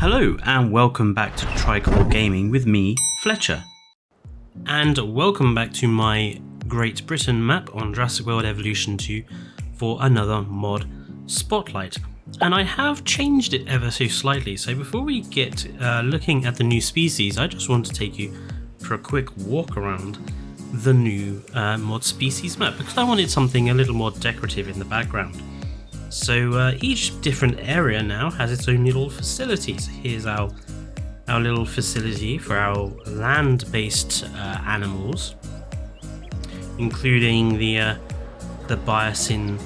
Hello and welcome back to Tricolor Gaming with me, Fletcher. And welcome back to my Great Britain map on Jurassic World Evolution 2 for another mod spotlight. And I have changed it ever so slightly, so before we get looking at the new species, I just want to take you for a quick walk around the new mod species map, because I wanted something a little more decorative in the background. So each different area now has its own little facilities. Here's our little facility for our land-based animals, including the Biosyn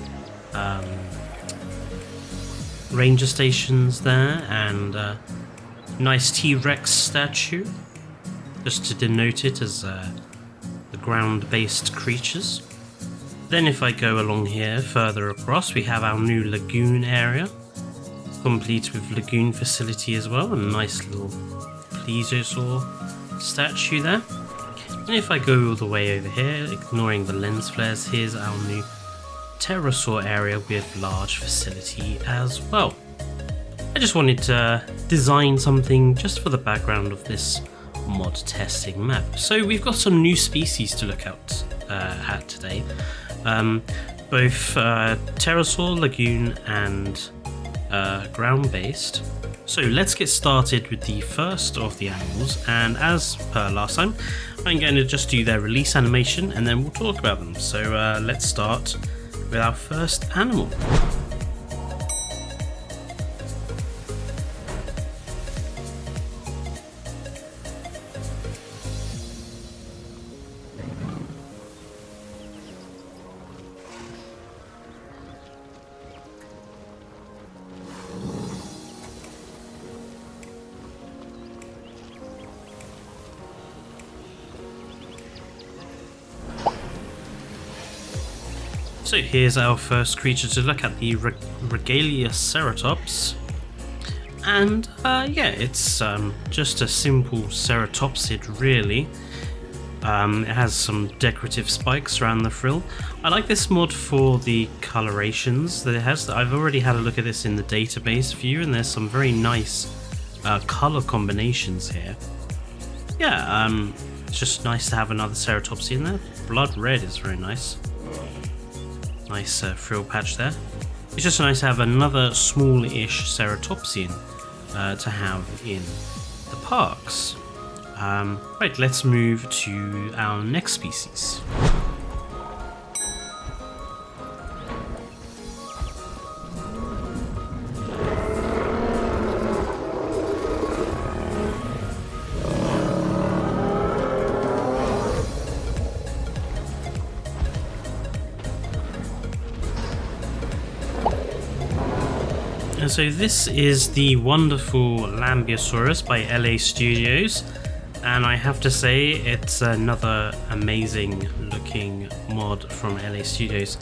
ranger stations there, and nice T-Rex statue, just to denote it as the ground-based creatures. Then if I go along here further across, we have our new lagoon area, complete with lagoon facility as well, and a nice little plesiosaur statue there. And if I go all the way over here, ignoring the lens flares, here's our new pterosaur area with large facility as well. I just wanted to design something just for the background of this mod testing map. So we've got some new species to look at today. Both pterosaur, lagoon and ground-based. So let's get started with the first of the animals, and as per last time, I'm going to just do their release animation and then we'll talk about them. So let's start with our first animal. So here's our first creature to look at, the Regaliaceratops, and yeah, it's just a simple ceratopsid really. It has some decorative spikes around the frill. I like this mod for the colorations that it has. I've already had a look at this in the database view, and there's some very nice color combinations here. Yeah, it's just nice to have another ceratopsid in there. Blood red is very nice. Nice frill patch there. It's just nice to have another small-ish ceratopsian to have in the parks. Right, let's move to our next species. And so this is the wonderful Lambeosaurus by LA Studios, and I have to say it's another amazing looking mod from LA Studios.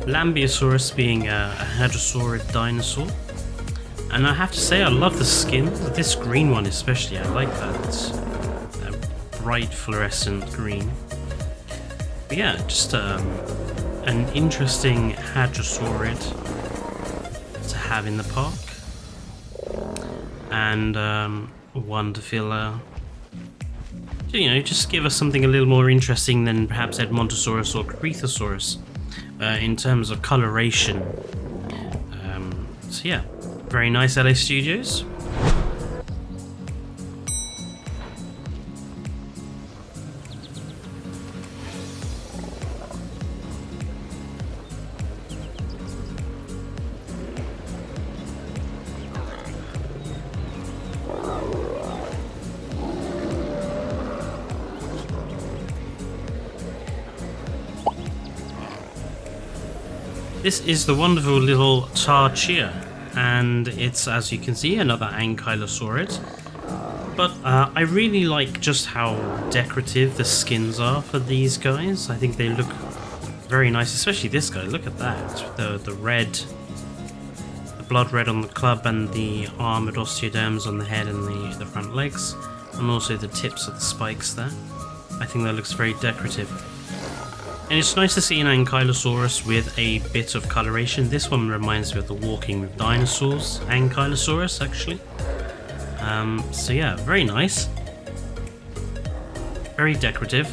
Lambeosaurus being a hadrosaurid dinosaur, and I have to say I love the skin. This green one especially, I like that. It's a bright fluorescent green. But yeah, just an interesting hadrosaurid to have in the park, and one to feel just give us something a little more interesting than perhaps Edmontosaurus or CRETACEOUS in terms of coloration. So yeah, very nice LA Studios. This is the wonderful little Tarchia, and it's, as you can see, another ankylosaurid. But I really like just how decorative the skins are for these guys. I think they look very nice, especially this guy. Look at that, the red, the blood red on the club, and the armored osteoderms on the head and the front legs, and also the tips of the spikes there. I think that looks very decorative. And it's nice to see an Ankylosaurus with a bit of coloration. This one reminds me of the Walking with Dinosaurs Ankylosaurus, actually. So yeah, very nice, very decorative,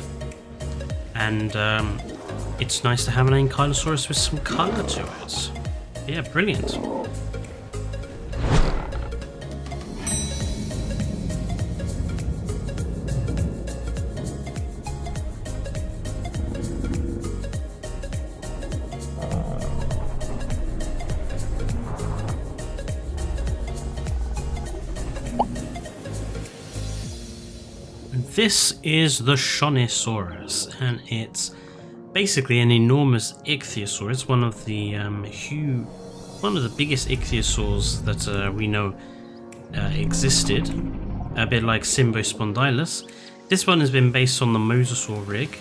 and it's nice to have an Ankylosaurus with some colour to it. Yeah, brilliant. This is the SHONISAURUS, and it's basically an enormous ichthyosaur. It's one of the biggest ichthyosaurs that we know existed, a bit like Symbospondylus. This one has been based on the mosasaur rig,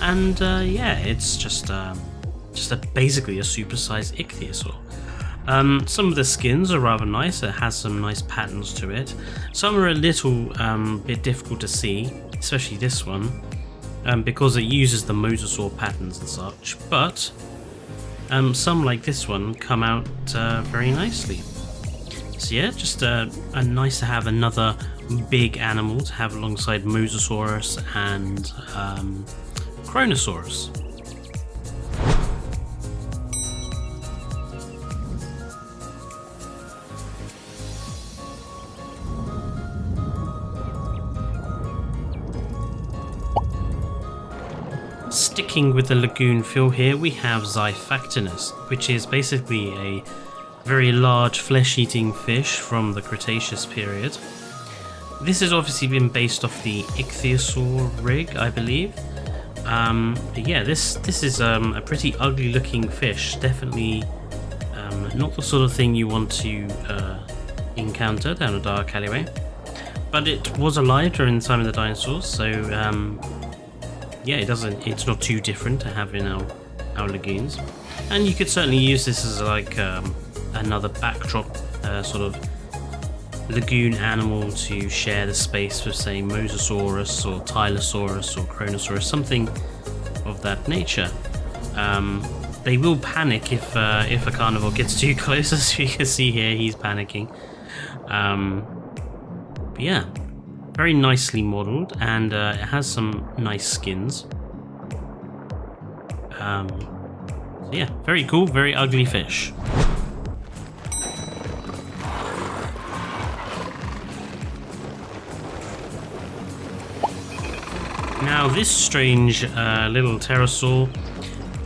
and yeah, it's just basically a supersized ichthyosaur. Some of the skins are rather nice. It has some nice patterns to it. Some are a little bit difficult to see, especially this one, because it uses the mosasaur patterns and such. But some, like this one, come out very nicely. So yeah, just nice to have another big animal to have alongside Mosasaurus and Chronosaurus. Sticking with the lagoon feel here, we have XIPHACTINUS, which is basically a very large flesh-eating fish from the Cretaceous period. This has obviously been based off the ichthyosaur rig, I believe. Yeah, this is a pretty ugly looking fish, definitely not the sort of thing you want to encounter down a dark alleyway. But it was alive during the time of the dinosaurs, so yeah, it's not too different to have in our lagoons. And you could certainly use this as like another backdrop sort of lagoon animal to share the space with, say, Mosasaurus or Tylosaurus or Chronosaurus, something of that nature. They will panic if a carnivore gets too close, as you can see here, he's panicking. But yeah, very nicely modelled, and it has some nice skins. So yeah, very cool, very ugly fish. Now this strange little pterosaur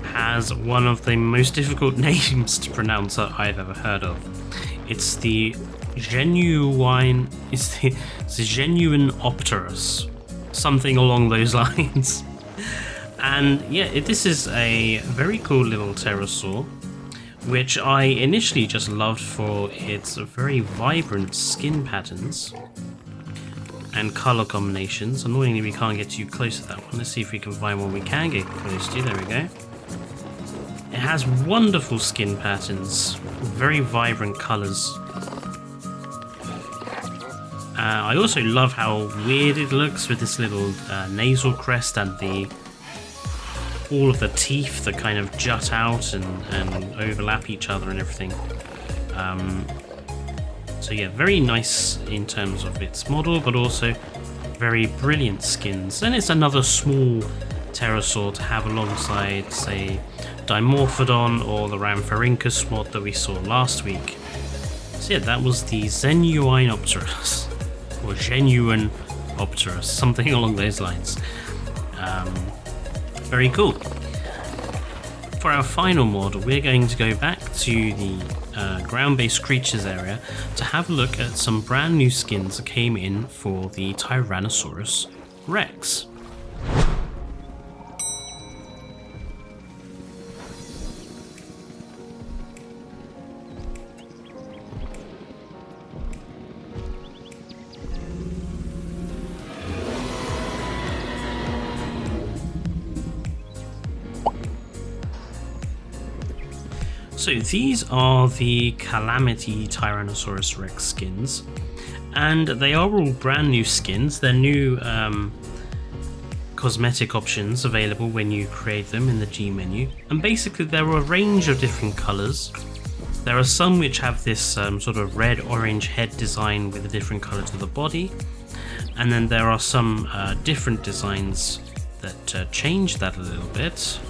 has one of the most difficult names to pronounce that I've ever heard of. It's the genuine Opterus, something along those lines. And yeah, this is a very cool little pterosaur, which I initially just loved for its very vibrant skin patterns and color combinations. Annoyingly, we can't get too close to that one. Let's see if we can find one we can get close to. There we go. It has wonderful skin patterns, very vibrant colors. I also love how weird it looks with this little nasal crest and all of the teeth that kind of jut out and overlap each other and everything. So yeah, very nice in terms of its model, but also very brilliant skins. And it's another small pterosaur to have alongside, say, Dimorphodon or the Rhamphorhynchus mod that we saw last week. So yeah, that was the Genuinopterus, or Genuine Opterus, something along those lines. Very cool. For our final mod, we're going to go back to the ground-based creatures area to have a look at some brand new skins that came in for the Tyrannosaurus Rex. So these are the Calamity Tyrannosaurus Rex skins, and they are all brand new skins. They're new cosmetic options available when you create them in the G menu, and basically there are a range of different colours There are some which have this sort of red-orange head design with a different colour to the body, and then there are some different designs that change that a little bit.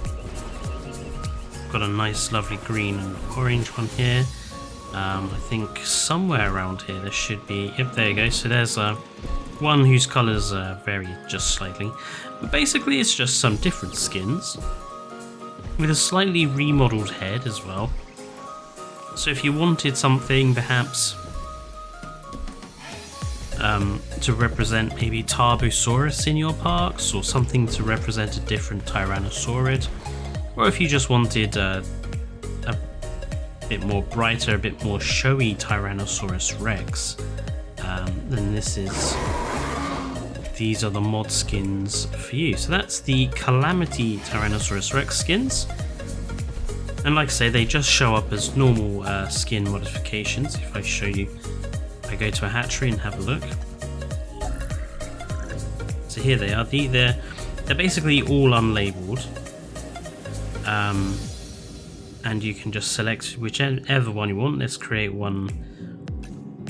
Got a nice lovely green and orange one here. I think somewhere around here there should be, yep, there you go. So there's one whose colours vary just slightly, but basically it's just some different skins with a slightly remodeled head as well. So if you wanted something perhaps to represent maybe Tarbosaurus in your parks, or something to represent a different Tyrannosaurid, or if you just wanted a bit more brighter, a bit more showy Tyrannosaurus Rex, then these are the mod skins for you. So that's the Calamity Tyrannosaurus Rex skins. And like I say, they just show up as normal skin modifications. If I show you, I go to a hatchery and have a look. So here they are. They're basically all unlabeled. And you can just select whichever one you want. Let's create one.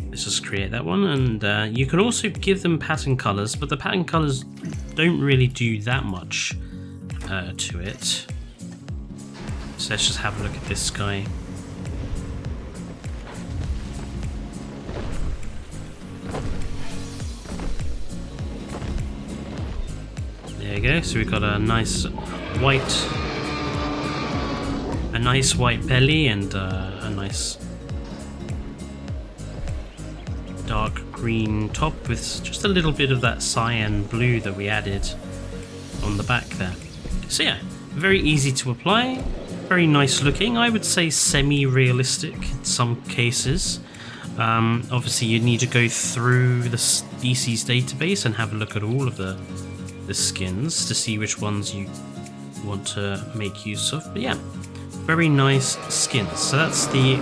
Let's just create that one. And you can also give them pattern colors, but the pattern colors don't really do that much to it. So let's just have a look at this guy. There you go. So we've got a nice white belly and a nice dark green top with just a little bit of that cyan blue that we added on the back there. So yeah, very easy to apply, very nice looking. I would say semi-realistic in some cases. Obviously you need to go through the species database and have a look at all of the skins to see which ones you want to make use of. But yeah, very nice skins. So that's the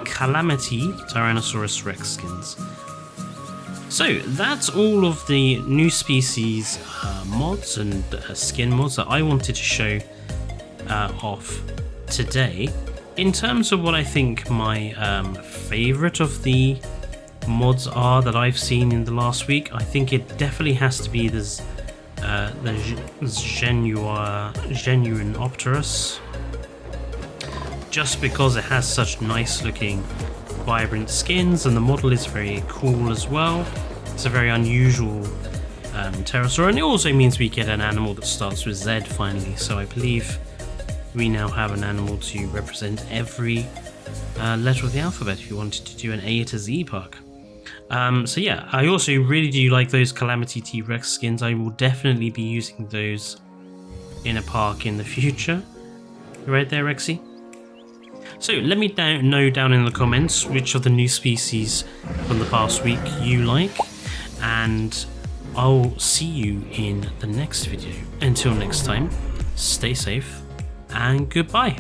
Calamity Tyrannosaurus Rex skins. So that's all of the new species mods and skin mods that I wanted to show off today. In terms of what I think my favourite of the mods are that I've seen in the last week, I think it definitely has to be the Genuine Opterus, just because it has such nice looking vibrant skins and the model is very cool as well. It's a very unusual pterosaur, and it also means we get an animal that starts with Z finally, so I believe we now have an animal to represent every letter of the alphabet if you wanted to do an A to Z park. So yeah, I also really do like those Calamity T-Rex skins. I will definitely be using those in a park in the future. Right there, Rexy? So let me know down in the comments which of the new species from the past week you like, and I'll see you in the next video. Until next time, stay safe and goodbye.